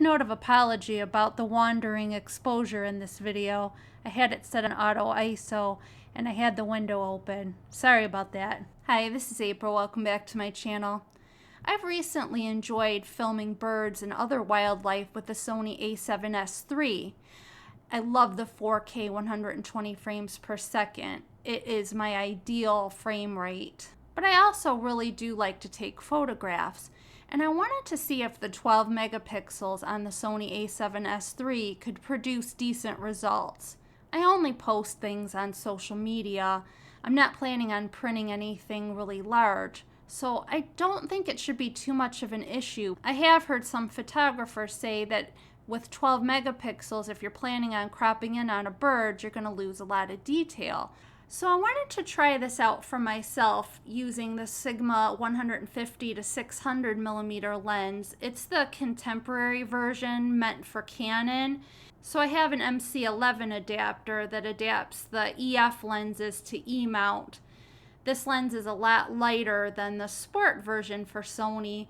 note of apology about the wandering exposure in this video. I had it set on auto ISO and I had the window open. Sorry about that. Hi, this is April. Welcome back to my channel. I've recently enjoyed filming birds and other wildlife with the Sony A7S3. I love the 4K 120 frames per second. It is my ideal frame rate. But I also really do like to take photographs. And I wanted to see if the 12 megapixels on the Sony A7S3 could produce decent results. I only post things on social media. I'm not planning on printing anything really large, so I don't think it should be too much of an issue. I have heard some photographers say that with 12 megapixels, if you're planning on cropping in on a bird, you're going to lose a lot of detail. So I wanted to try this out for myself using the Sigma 150 to 600 millimeter lens. It's the contemporary version meant for Canon. So I have an MC11 adapter that adapts the EF lenses to E-mount. This lens is a lot lighter than the sport version for Sony,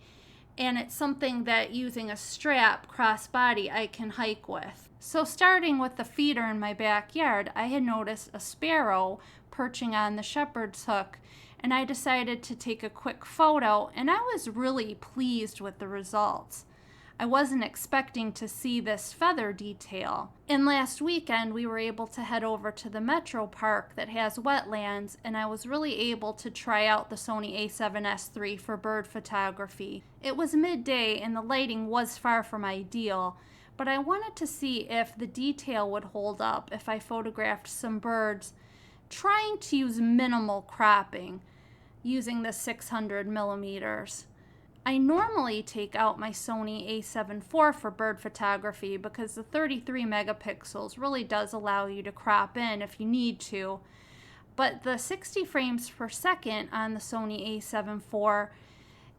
and it's something that using a strap crossbody I can hike with. So starting with the feeder in my backyard, I had noticed a sparrow perching on the shepherd's hook, and I decided to take a quick photo, and I was really pleased with the results. I wasn't expecting to see this feather detail. And last weekend we were able to head over to the Metro Park that has wetlands, and I was really able to try out the Sony A7S3 for bird photography. It was midday and the lighting was far from ideal, but I wanted to see if the detail would hold up if I photographed some birds trying to use minimal cropping using the 600 millimeters. I normally take out my Sony A7 IV for bird photography because the 33 megapixels really does allow you to crop in if you need to. But the 60 frames per second on the Sony A7 IV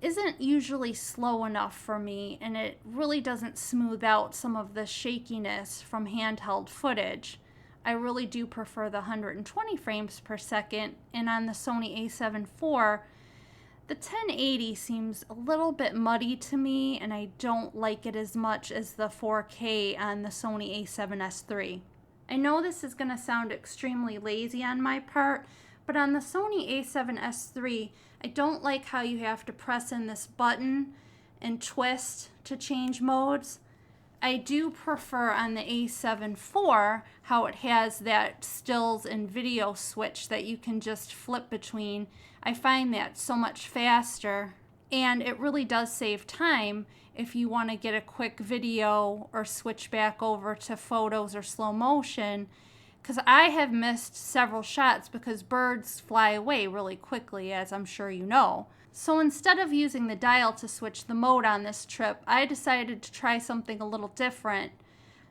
isn't usually slow enough for me, and it really doesn't smooth out some of the shakiness from handheld footage. I really do prefer the 120 frames per second, and on the Sony A7 IV, the 1080 seems a little bit muddy to me, and I don't like it as much as the 4K on the Sony A7S3. I know this is going to sound extremely lazy on my part, but on the Sony A7S3, I don't like how you have to press in this button and twist to change modes. I do prefer on the A7 IV how it has that stills and video switch that you can just flip between. I find that so much faster, and it really does save time if you want to get a quick video or switch back over to photos or slow motion, because I have missed several shots because birds fly away really quickly, as I'm sure you know. So instead of using the dial to switch the mode on this trip, I decided to try something a little different.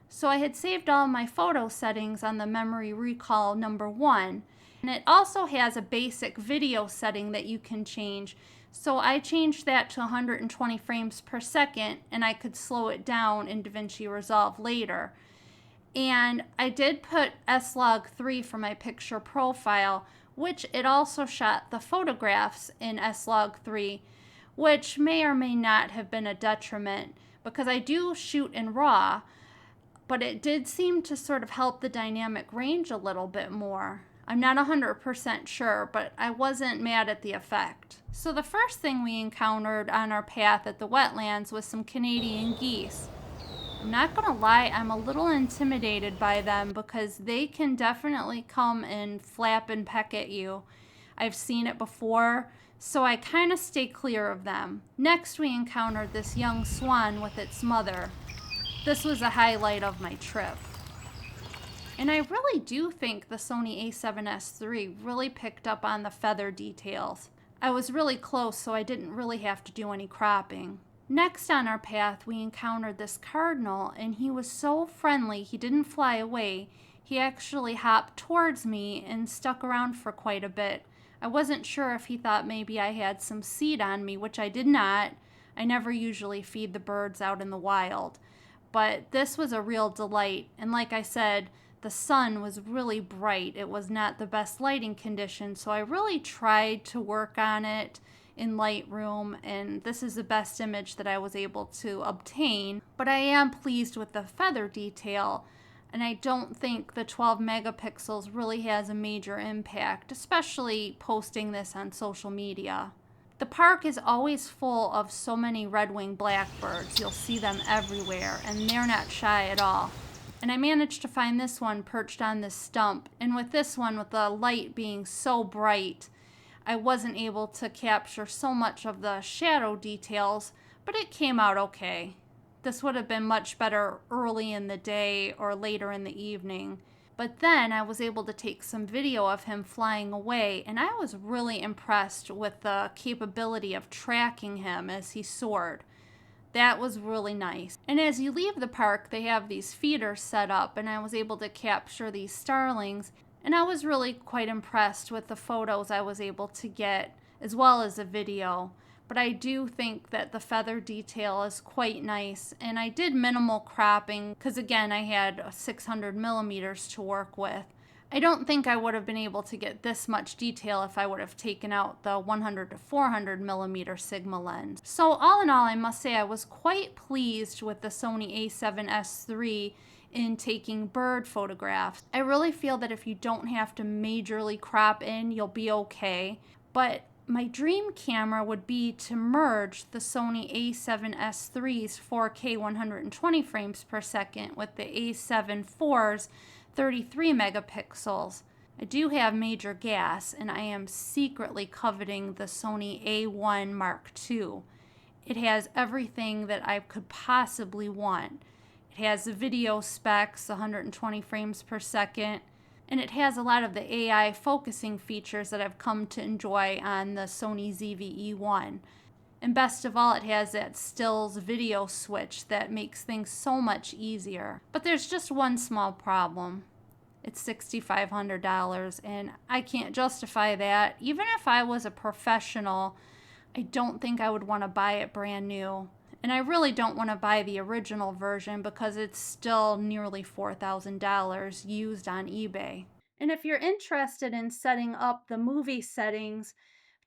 So I had saved all my photo settings on the memory recall number 1. And it also has a basic video setting that you can change. So I changed that to 120 frames per second, and I could slow it down in DaVinci Resolve later. And I did put S-Log3 for my picture profile, which it also shot the photographs in S-Log3, which may or may not have been a detriment because I do shoot in RAW, but it did seem to sort of help the dynamic range a little bit more. I'm not 100% sure, but I wasn't mad at the effect. So the first thing we encountered on our path at the wetlands was some Canadian geese. I'm not gonna lie, I'm a little intimidated by them because they can definitely come and flap and peck at you. I've seen it before, so I kind of stay clear of them. Next, we encountered this young swan with its mother. This was a highlight of my trip. And I really do think the Sony A7S3 really picked up on the feather details. I was really close, so I didn't really have to do any cropping. Next on our path, we encountered this cardinal, and he was so friendly. He didn't fly away. He actually hopped towards me and stuck around for quite a bit. I wasn't sure if he thought maybe I had some seed on me, which I did not. I never usually feed the birds out in the wild. But this was a real delight, and like I said, the sun was really bright. It was not the best lighting conditions, so I really tried to work on it in Lightroom, and this is the best image that I was able to obtain. But I am pleased with the feather detail, and I don't think the 12 megapixels really has a major impact, especially posting this on social media. The park is always full of so many red-winged blackbirds. You'll see them everywhere, and they're not shy at all. And I managed to find this one perched on this stump, and with this one, with the light being so bright, I wasn't able to capture so much of the shadow details, but it came out okay. This would have been much better early in the day or later in the evening. But then I was able to take some video of him flying away, and I was really impressed with the capability of tracking him as he soared. That was really nice. And as you leave the park, they have these feeders set up, and I was able to capture these starlings, and I was really quite impressed with the photos I was able to get, as well as the video. But I do think that the feather detail is quite nice, and I did minimal cropping because, again, I had 600 millimeters to work with. I don't think I would have been able to get this much detail if I would have taken out the 100 to 400 millimeter Sigma lens. So all in all, I must say I was quite pleased with the Sony A7S III in taking bird photographs. I really feel that if you don't have to majorly crop in, you'll be okay. But my dream camera would be to merge the Sony A7S III's 4K 120 frames per second with the A7 IV's 33 megapixels. I do have major gas, and I am secretly coveting the Sony A1 Mark II. It has everything that I could possibly want. It has the video specs, 120 frames per second, and it has a lot of the AI focusing features that I've come to enjoy on the Sony ZV-E1. And best of all, it has that stills video switch that makes things so much easier. But there's just one small problem. It's $6,500, and I can't justify that. Even if I was a professional, I don't think I would want to buy it brand new. And I really don't want to buy the original version because it's still nearly $4,000 used on eBay. And if you're interested in setting up the movie settings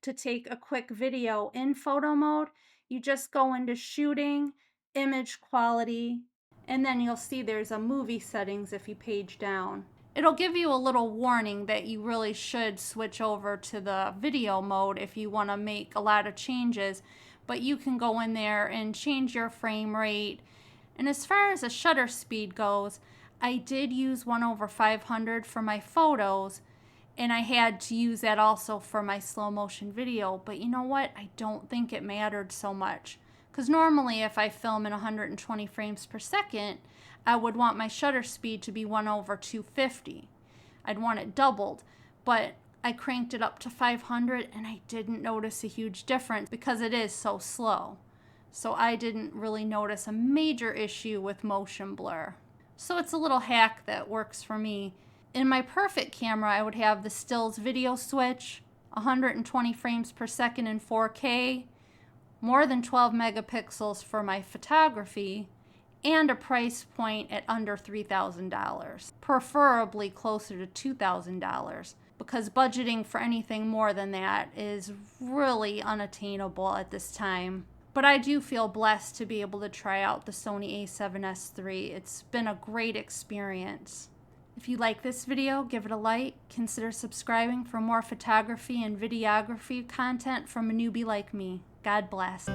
to take a quick video in photo mode, you just go into shooting, image quality, and then you'll see there's a movie settings if you page down. It'll give you a little warning that you really should switch over to the video mode if you want to make a lot of changes, but you can go in there and change your frame rate. And as far as the shutter speed goes, I did use 1/500 for my photos, and I had to use that also for my slow motion video. But you know what? I don't think it mattered so much, because normally if I film in 120 frames per second, I would want my shutter speed to be 1/250. I'd want it doubled, but I cranked it up to 500 and I didn't notice a huge difference because it is so slow. So I didn't really notice a major issue with motion blur. So it's a little hack that works for me. In my perfect camera, I would have the stills video switch, 120 frames per second in 4K, more than 12 megapixels for my photography, and a price point at under $3,000, preferably closer to $2,000, because budgeting for anything more than that is really unattainable at this time. But I do feel blessed to be able to try out the Sony A7S III. It's been a great experience. If you like this video, give it a like. Consider subscribing for more photography and videography content from a newbie like me. God bless.